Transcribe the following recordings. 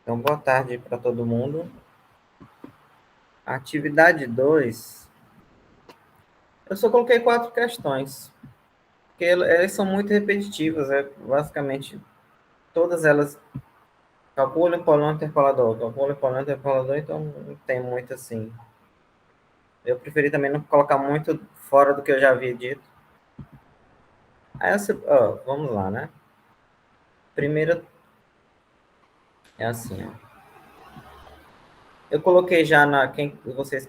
Então, boa tarde para todo mundo. Atividade 2, eu só coloquei 4 questões, porque elas são muito repetitivas, basicamente todas elas calculam polômetro interpolador, então não tem muito assim. Eu preferi também não colocar muito fora do que eu já havia dito. Aí, vamos lá, né? Primeiro é assim, ó. Eu coloquei já caso vocês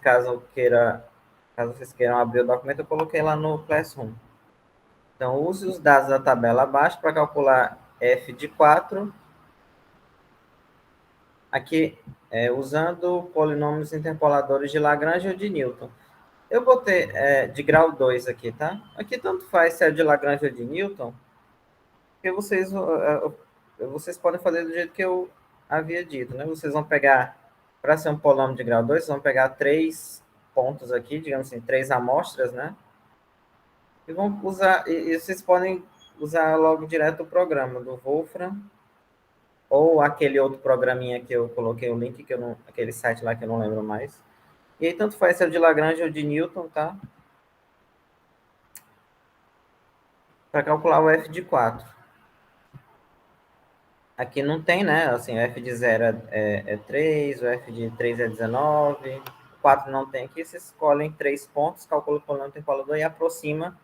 queiram abrir o documento, eu coloquei lá no Classroom. Então, use os dados da tabela abaixo para calcular f de 4, aqui usando polinômios interpoladores de Lagrange ou de Newton. Eu botei de grau 2 aqui, tá? Aqui tanto faz se é de Lagrange ou de Newton, porque vocês podem fazer do jeito que eu havia dito, né? Vocês vão pegar, para ser um polônimo de grau 2, vocês vão pegar 3 pontos aqui, digamos assim, 3 amostras, né? E vão usar, e vocês podem usar logo direto o programa do Wolfram, ou aquele outro programinha que eu coloquei o link, aquele site lá que eu não lembro mais. E aí tanto faz se é o de Lagrange ou de Newton, tá? Para calcular o f de 4. Aqui não tem, né? Assim, o f de 0 é 3, o f de 3 é 19, o 4 não tem aqui, vocês escolhem 3 pontos, calcula o polônimo interpolador e aproxima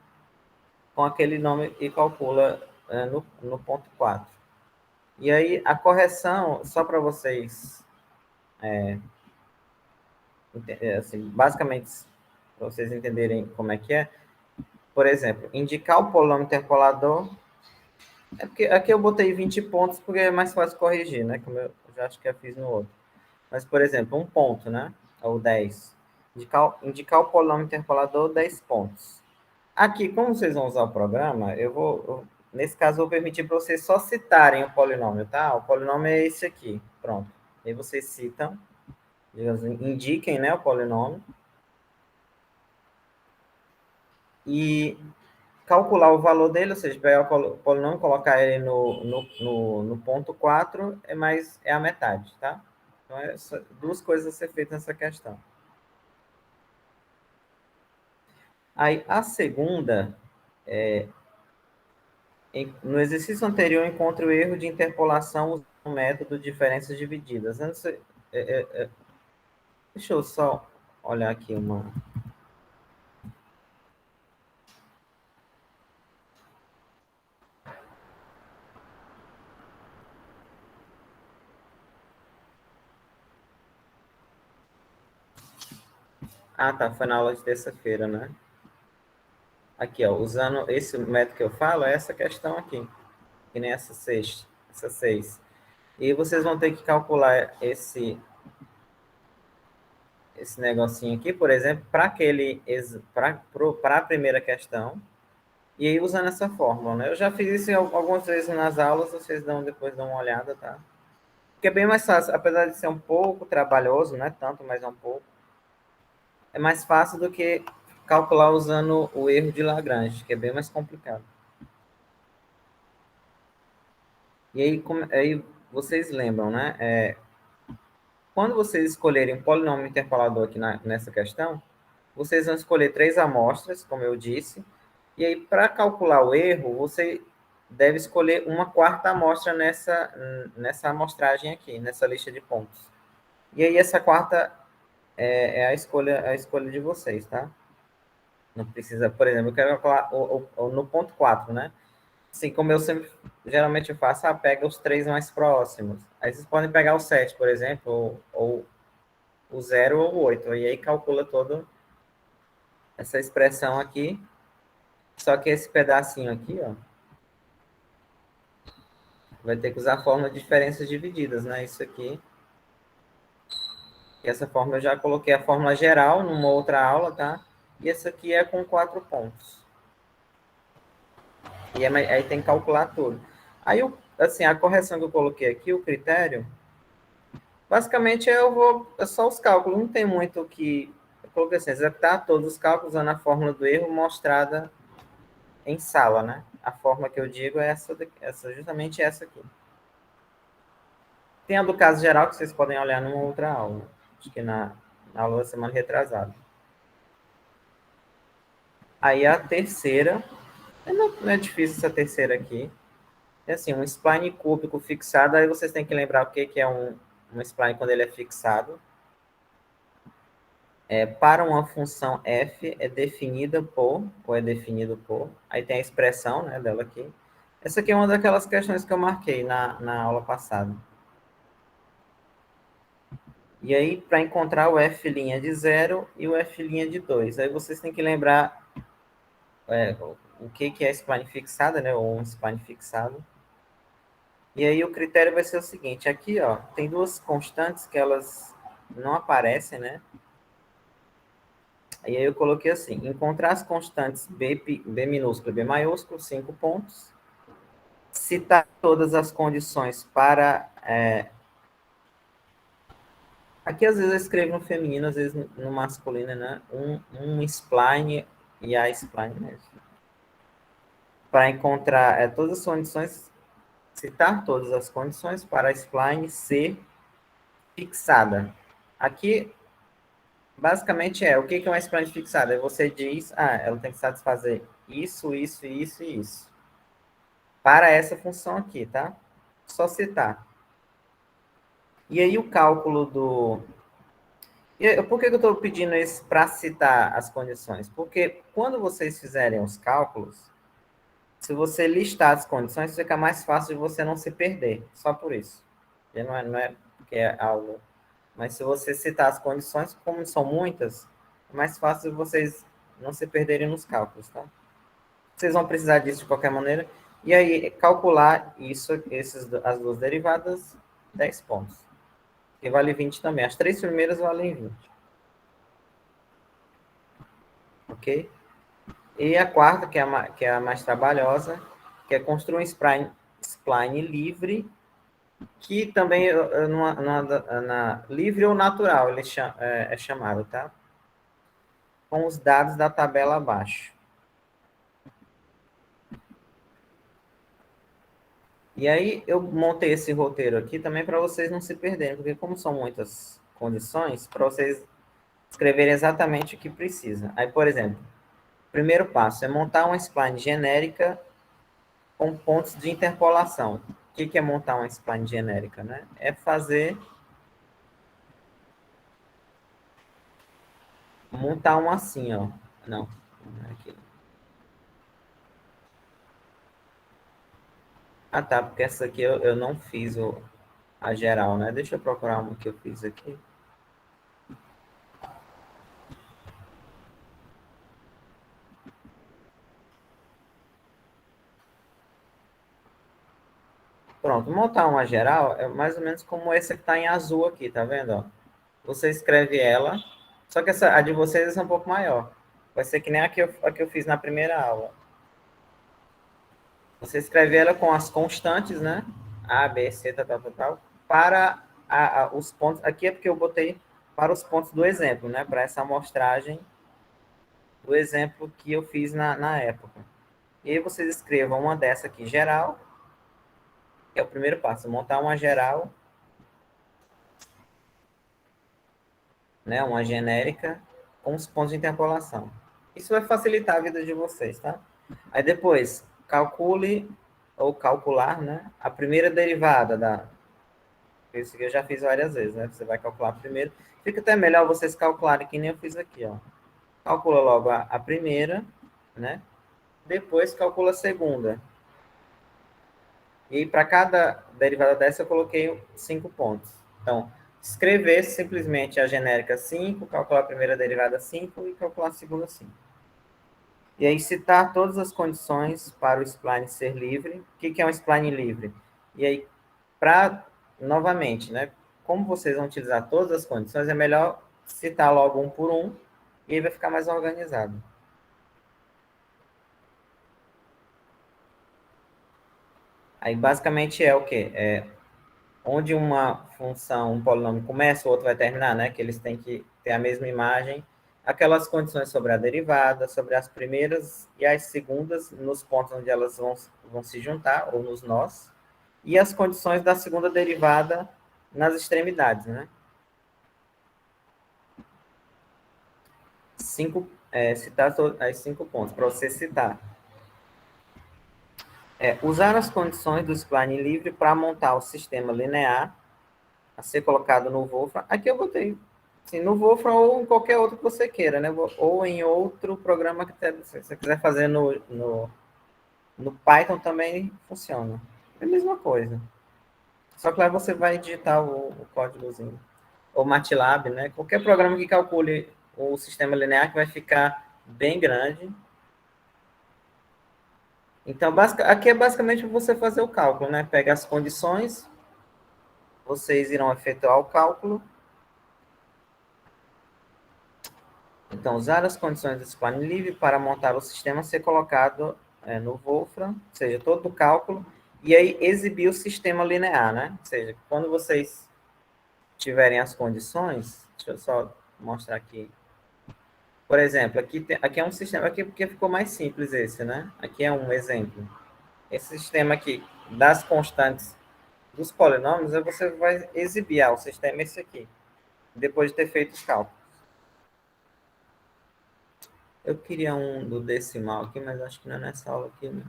com aquele nome e calcula no ponto 4. E aí, a correção, só para vocês, assim, basicamente, para vocês entenderem como é que é, por exemplo, indicar o polônimo interpolador, é porque aqui eu botei 20 pontos porque é mais fácil corrigir, né? Como eu já acho que eu fiz no outro. Mas, por exemplo, um ponto, né? Ou 10. Indicar o polônimo interpolador, 10 pontos. Aqui, como vocês vão usar o programa, nesse caso, eu vou permitir para vocês só citarem o polinômio, tá? O polinômio é esse aqui, pronto. Aí vocês citam, digamos, indiquem, né, o polinômio. E calcular o valor dele, ou seja, pegar o polinômio, colocar ele no ponto 4, é a metade, tá? Então, duas coisas a ser feitas nessa questão. Aí, a segunda, no exercício anterior, encontre o erro de interpolação usando o método de diferenças divididas. Deixa eu só olhar aqui uma... Ah, tá, foi na aula de terça-feira, né? Aqui, ó, usando esse método que eu falo, é essa questão aqui, que nem essa 6. Essa 6. E vocês vão ter que calcular esse negocinho aqui, por exemplo, para a primeira questão, e aí usando essa fórmula, né? Eu já fiz isso algumas vezes nas aulas, vocês depois dão uma olhada, tá? Porque é bem mais fácil, apesar de ser um pouco trabalhoso, não é tanto, mas é um pouco. É mais fácil do que calcular usando o erro de Lagrange, que é bem mais complicado. E aí vocês lembram, né? Quando vocês escolherem polinômio interpolador aqui nessa questão, vocês vão escolher 3 amostras, como eu disse, e aí para calcular o erro, você deve escolher uma quarta amostra nessa amostragem aqui, nessa lista de pontos. E aí essa quarta é a escolha de vocês, tá? Não precisa, por exemplo, eu quero calcular no ponto 4, né? Assim, como eu sempre, geralmente eu faço, pega os 3 mais próximos. Aí vocês podem pegar o 7, por exemplo, ou o 0 ou o 8. E aí calcula toda essa expressão aqui. Só que esse pedacinho aqui, ó, vai ter que usar a fórmula de diferenças divididas, né? Isso aqui. E essa fórmula eu já coloquei a fórmula geral numa outra aula, tá? E essa aqui é com 4 pontos. E aí tem que calcular tudo. Aí, assim, a correção que eu coloquei aqui, o critério, basicamente é só os cálculos, não tem muito o que... Eu coloquei assim, executar todos os cálculos usando a fórmula do erro mostrada em sala, né? A forma que eu digo é justamente essa aqui. Tem a do caso geral que vocês podem olhar numa outra aula. Acho que na aula da semana retrasada. Aí a terceira, não é difícil essa terceira aqui. É assim, um spline cúbico fixado, aí vocês têm que lembrar o que é um spline quando ele é fixado. Para uma função f é definida por, ou é definido por, aí tem a expressão, né, dela aqui. Essa aqui é uma daquelas questões que eu marquei na aula passada. E aí, para encontrar o f' de 0 e o f' de 2, aí vocês têm que lembrar o que é spline fixada, né, ou um spline fixado. E aí o critério vai ser o seguinte, aqui, ó, tem duas constantes que elas não aparecem, né? E aí eu coloquei assim, encontrar as constantes B minúsculo e B maiúsculo, 5 pontos. Citar todas as condições para... aqui às vezes eu escrevo no feminino, às vezes no masculino, né? Um spline e a spline mesmo. Para encontrar todas as condições, citar todas as condições para a spline ser fixada. Aqui, basicamente o que é uma spline fixada? Você diz, ela tem que satisfazer isso, isso, isso e isso. Para essa função aqui, tá? Só citar. E aí o cálculo do... Por que eu estou pedindo isso para citar as condições? Porque quando vocês fizerem os cálculos, se você listar as condições, fica mais fácil de você não se perder. Só por isso. E não é porque é algo... Mas se você citar as condições, como são muitas, é mais fácil vocês não se perderem nos cálculos, tá? Vocês vão precisar disso de qualquer maneira. E aí, calcular as duas derivadas, 10 pontos. Que vale 20 também. As três primeiras valem 20. Ok? E a quarta, que é a mais trabalhosa, que é construir um spline livre, que também livre ou natural, ele é chamado, tá? Com os dados da tabela abaixo. E aí eu montei esse roteiro aqui também para vocês não se perderem, porque como são muitas condições, para vocês escreverem exatamente o que precisa. Aí, por exemplo, o primeiro passo é montar uma spline genérica com pontos de interpolação. O que é montar uma spline genérica, né? É montar uma assim, ó. Não, não é aqui. Ah, tá, porque essa aqui eu não fiz a geral, né? Deixa eu procurar uma que eu fiz aqui. Pronto, montar uma geral é mais ou menos como essa que está em azul aqui, tá vendo? Ó? Você escreve ela, só que a de vocês é um pouco maior. Vai ser que nem a que eu fiz na primeira aula. Você escreve ela com as constantes, né? A, B, C, tal, tal, tal, tal, para os pontos. Aqui é porque eu botei para os pontos do exemplo, né? Para essa amostragem do exemplo que eu fiz na época. E aí vocês escrevam uma dessa aqui, geral, que é o primeiro passo, montar uma geral, né? Uma genérica com os pontos de interpolação. Isso vai facilitar a vida de vocês, tá? Aí depois, calcule ou calcular, né? A primeira derivada da... Isso que eu já fiz várias vezes, né? Você vai calcular primeiro. Fica até melhor vocês calcularem que nem eu fiz aqui, ó. Calcula logo a primeira, né? Depois calcula a segunda. E para cada derivada dessa eu coloquei 5 pontos. Então, escrever simplesmente a genérica 5, calcular a primeira derivada 5 e calcular a segunda 5. E aí citar todas as condições para o spline ser livre. O que é um spline livre? E aí, novamente, né? Como vocês vão utilizar todas as condições, é melhor citar logo um por um, e aí vai ficar mais organizado. Aí, basicamente, é o quê? Onde uma função, um polinômio começa, o outro vai terminar, né? Que eles têm que ter a mesma imagem. Aquelas condições sobre a derivada, sobre as primeiras e as segundas, nos pontos onde elas vão se juntar, ou nos nós. E as condições da segunda derivada nas extremidades, né? Citar as 5 pontos, para você citar. Usar as condições do spline livre para montar o sistema linear a ser colocado no Wolfram. Aqui eu botei assim, no Wolfram ou em qualquer outro que você queira, né? Ou em outro programa que você quiser fazer no Python também funciona. É a mesma coisa. Só que lá você vai digitar o códigozinho. Ou MATLAB, né? Qualquer programa que calcule o sistema linear que vai ficar bem grande. Então, aqui é basicamente você fazer o cálculo, né? Pega as condições, vocês irão efetuar o cálculo. Então, usar as condições do spline livre para montar o sistema ser colocado no Wolfram, ou seja, todo o cálculo, e aí exibir o sistema linear, né? Ou seja, quando vocês tiverem as condições, deixa eu só mostrar aqui. Por exemplo, aqui é um sistema, aqui porque ficou mais simples esse, né? Aqui é um exemplo. Esse sistema aqui das constantes dos polinômios, você vai exibir, o sistema é esse aqui, depois de ter feito os cálculos. Eu queria um do decimal aqui, mas acho que não é nessa aula aqui, né?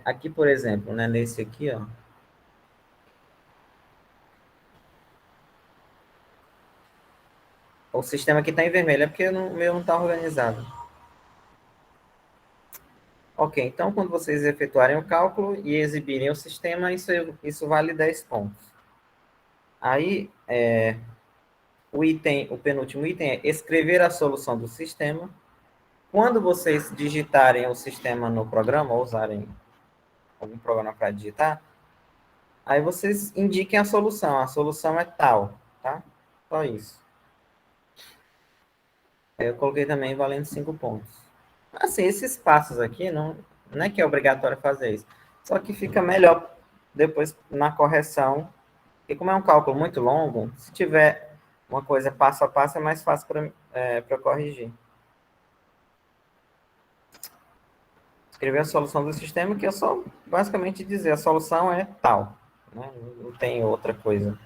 Aqui, por exemplo, né, nesse aqui, ó. O sistema aqui está em vermelho, é porque o meu não está organizado. Ok, então quando vocês efetuarem o cálculo e exibirem o sistema, isso vale 10 pontos. Aí, o penúltimo item é escrever a solução do sistema. Quando vocês digitarem o sistema no programa, ou usarem algum programa para digitar, aí vocês indiquem a solução. A solução é tal, tá? Só isso. Eu coloquei também valendo 5 pontos. Assim, esses passos aqui, não é que é obrigatório fazer isso. Só que fica melhor depois na correção. E como é um cálculo muito longo, se tiver uma coisa passo a passo, é mais fácil para corrigir. Escrever a solução do sistema, que é só basicamente dizer a solução é tal. Né? Não tem outra coisa.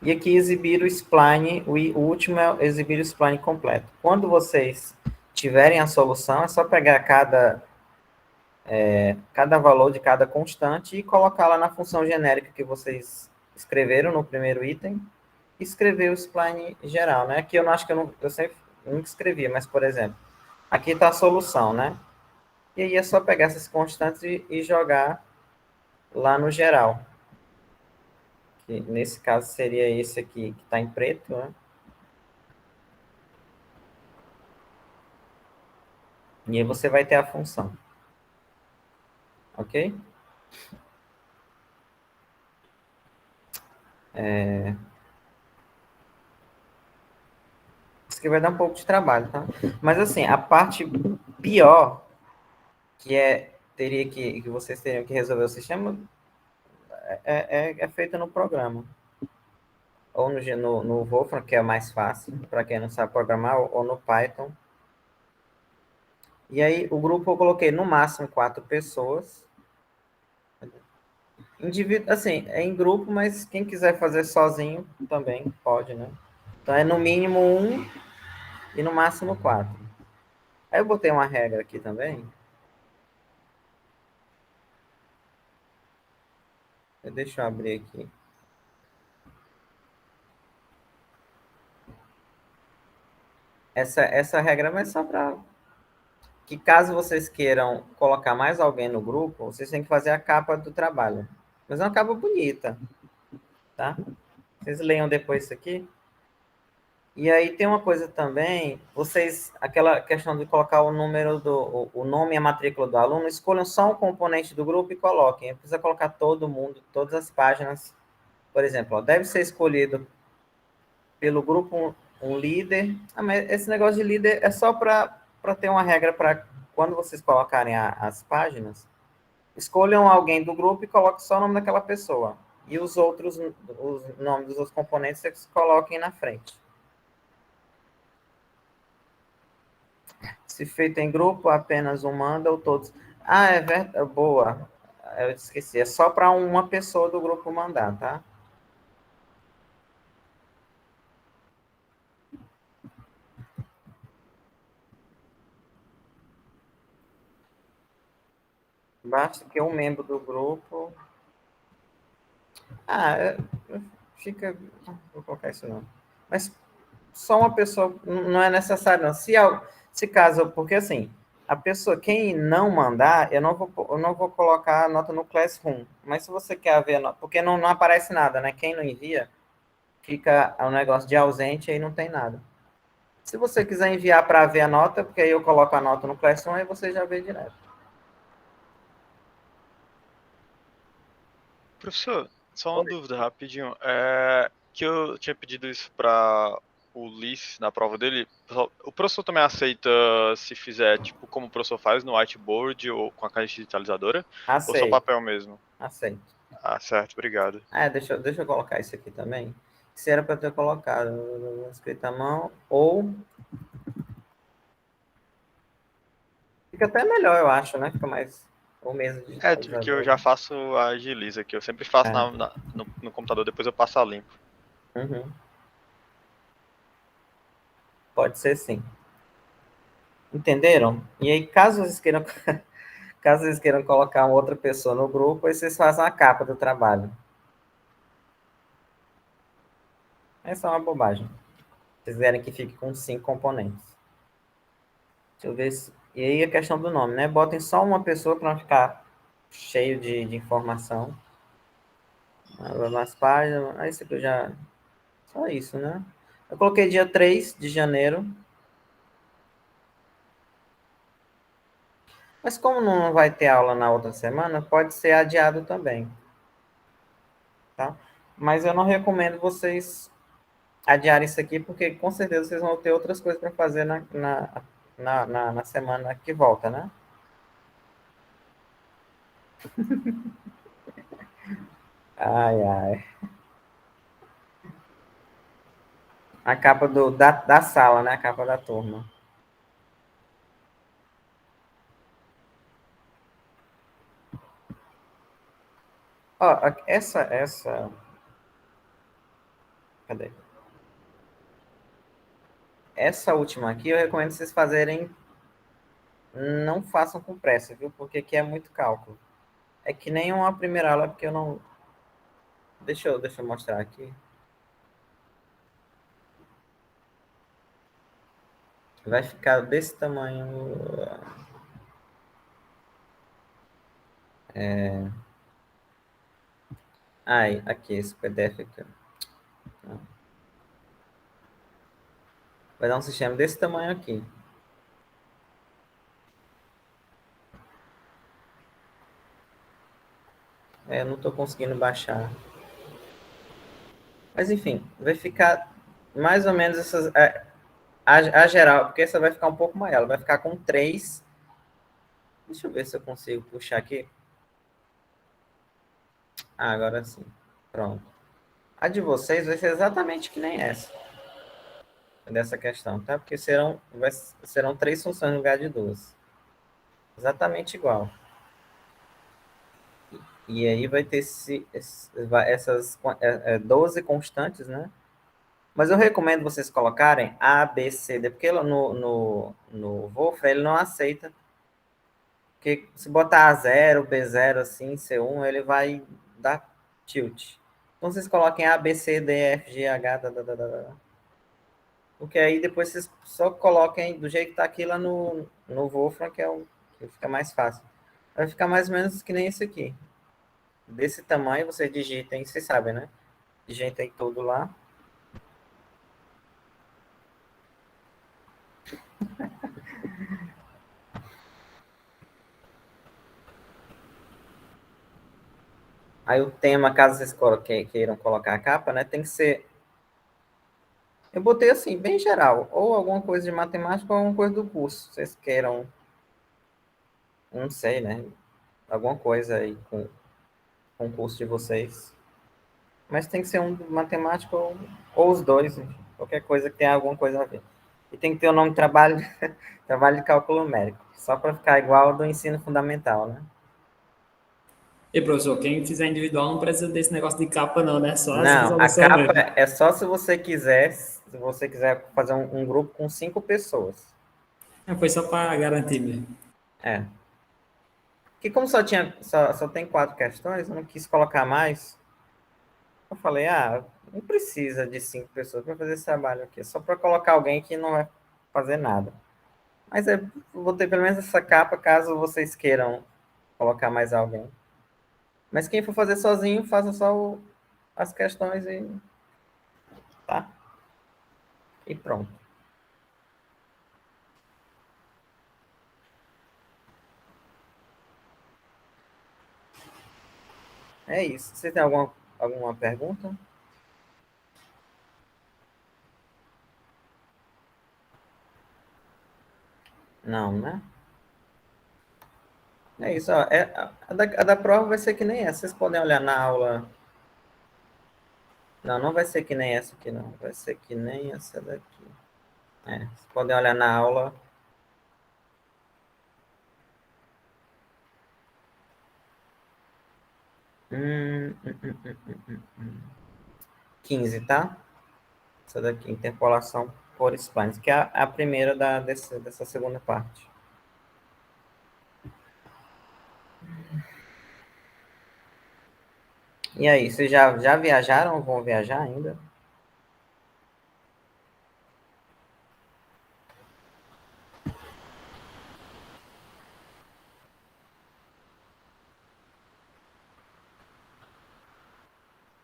E aqui exibir o spline, o último é exibir o spline completo. Quando vocês tiverem a solução, é só pegar cada valor de cada constante e colocar lá na função genérica que vocês escreveram no primeiro item e escrever o spline geral, né? Aqui eu não acho que eu sempre nunca escrevia, mas, por exemplo, aqui está a solução, né? E aí é só pegar essas constantes e jogar lá no geral. Que nesse caso seria esse aqui que está em preto, né? E aí você vai ter a função. Ok? Isso aqui vai dar um pouco de trabalho, tá? Mas assim, a parte pior, que vocês teriam que resolver o sistema, é feita no programa. Ou no Wolfram, que é mais fácil, para quem não sabe programar, ou no Python. E aí, o grupo eu coloquei no máximo 4 pessoas. Assim, é em grupo, mas quem quiser fazer sozinho também pode, né? Então é no mínimo 1 e no máximo 4. Aí eu botei uma regra aqui também. Deixa eu abrir aqui. Essa regra é só para que caso vocês queiram colocar mais alguém no grupo, vocês têm que fazer a capa do trabalho. Mas é uma capa bonita, tá? Vocês leiam depois isso aqui. E aí tem uma coisa também, aquela questão de colocar o número o nome e a matrícula do aluno, escolham só um componente do grupo e coloquem. Não precisa colocar todo mundo, todas as páginas. Por exemplo, deve ser escolhido pelo grupo um líder. Mas esse negócio de líder é só para ter uma regra para quando vocês colocarem as páginas, escolham alguém do grupo e coloquem só o nome daquela pessoa. E os nomes dos outros componentes vocês coloquem na frente. Se feito em grupo, apenas um manda ou todos. Ah, é verdade. Boa. Eu esqueci. É só para uma pessoa do grupo mandar, tá? Basta que um membro do grupo. Ah, fica. Não vou colocar isso não. Mas só uma pessoa não é necessário, não. Se caso, porque assim, a pessoa, quem não mandar, eu não vou colocar a nota no Classroom. Mas se você quer ver a nota, porque não aparece nada, né? Quem não envia, fica um negócio de ausente e aí não tem nada. Se você quiser enviar para ver a nota, porque aí eu coloco a nota no Classroom e você já vê direto. Professor, só uma Oi. dúvida rapidinho. É que eu tinha pedido isso para o Ulisses na prova dele. O professor também aceita se fizer, tipo, como o professor faz no whiteboard ou com a caixa digitalizadora? Ou só Aceito, papel mesmo? aceito. Ah, certo, obrigado. Ah, deixa eu colocar isso aqui também. Se era para eu ter colocado escrita à mão, ou fica até melhor, eu acho, né? Fica mais, ou mesmo É, que eu digitalizador. já faço a agiliza aqui. Eu sempre faço É, no computador, depois eu passo a limpo. uhum, pode ser sim. Entenderam? E aí, caso vocês queiram colocar uma outra pessoa no grupo, aí vocês fazem a capa do trabalho. Essa é uma bobagem. Vocês querem que fique com 5 componentes. Deixa eu ver se... E aí a questão do nome, né? Botem só uma pessoa para não ficar cheio de informação. Nas páginas. Aí isso aqui eu já. Só isso, né? Eu coloquei dia 3 de janeiro. Mas como não vai ter aula na outra semana, pode ser adiado também, tá? Mas eu não recomendo vocês adiarem isso aqui, porque com certeza vocês vão ter outras coisas para fazer na semana que volta, né? Ai, ai. A capa da sala, né? A capa da turma. Ó, essa. Cadê? Essa última aqui eu recomendo vocês fazerem. Não façam com pressa, viu? Porque aqui é muito cálculo. É que nem uma primeira aula, porque eu não. Deixa eu mostrar aqui. Vai ficar desse tamanho. Ai, aqui, esse PDF aqui. Ó. Vai dar um sistema desse tamanho aqui. Eu não estou conseguindo baixar. Mas enfim, vai ficar mais ou menos essas. A geral, porque essa vai ficar um pouco maior. Ela vai ficar com três. Deixa eu ver se eu consigo puxar aqui. Ah, agora sim. Pronto. A de vocês vai ser exatamente que nem essa. Dessa questão, tá? Porque serão 3 funções no lugar de duas. Exatamente igual. E aí vai ter essas 12 constantes, né? Mas eu recomendo vocês colocarem A, B, C, D, porque no Wolfram ele não aceita. Porque se botar A0, B0, assim, C1, ele vai dar tilt. Então vocês coloquem A, B, C, D, F, G, H, porque aí depois vocês só coloquem do jeito que tá aqui lá no Wolfram, que é o que fica mais fácil. Vai ficar mais ou menos que nem esse aqui. Desse tamanho, vocês digitem, vocês sabem, né? Digitem tudo lá. Aí o tema, caso vocês queiram colocar a capa, né? Tem que ser. Eu botei assim, bem geral. Ou alguma coisa de matemática ou alguma coisa do curso. Vocês queiram, não sei, né? Alguma coisa aí com o curso de vocês. Mas tem que ser um de matemática ou os dois. Qualquer coisa que tenha alguma coisa a ver. E tem que ter o nome de trabalho, trabalho de cálculo numérico, só para ficar igual ao do ensino fundamental, né? E professor, quem fizer individual não precisa desse negócio de capa, não, né? Só as Não, a resoluções capa mesmo. é só se você quiser fazer um grupo com 5 pessoas. Foi só para garantir mesmo. É. Porque como só tem 4 questões, eu não quis colocar mais. Eu falei, não precisa de 5 pessoas para fazer esse trabalho aqui. É só para colocar alguém que não vai fazer nada. Mas vou ter pelo menos essa capa caso vocês queiram colocar mais alguém. Mas quem for fazer sozinho, faça só as questões e tá. E pronto. É isso. Você tem alguma pergunta? Não, né? É isso, ó. A da prova vai ser que nem essa. Vocês podem olhar na aula. Não, não vai ser que nem essa aqui, não. Vai ser que nem essa daqui. Vocês podem olhar na aula. Hum, hum, hum, hum, hum, hum. 15, tá? Essa daqui, interpolação por splines, que é a primeira dessa segunda parte. E aí, vocês já viajaram ou vão viajar ainda?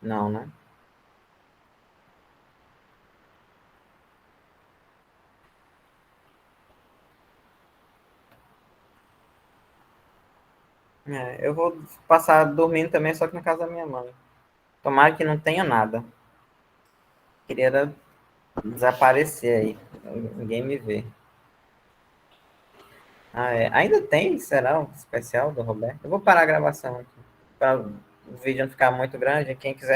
Não, né? Eu vou passar dormindo também, só que na casa da minha mãe. Tomara que não tenha nada. Queria desaparecer aí. Ninguém me vê. Ainda tem, será, um especial do Roberto? Eu vou parar a gravação aqui. Para o vídeo não ficar muito grande. Quem quiser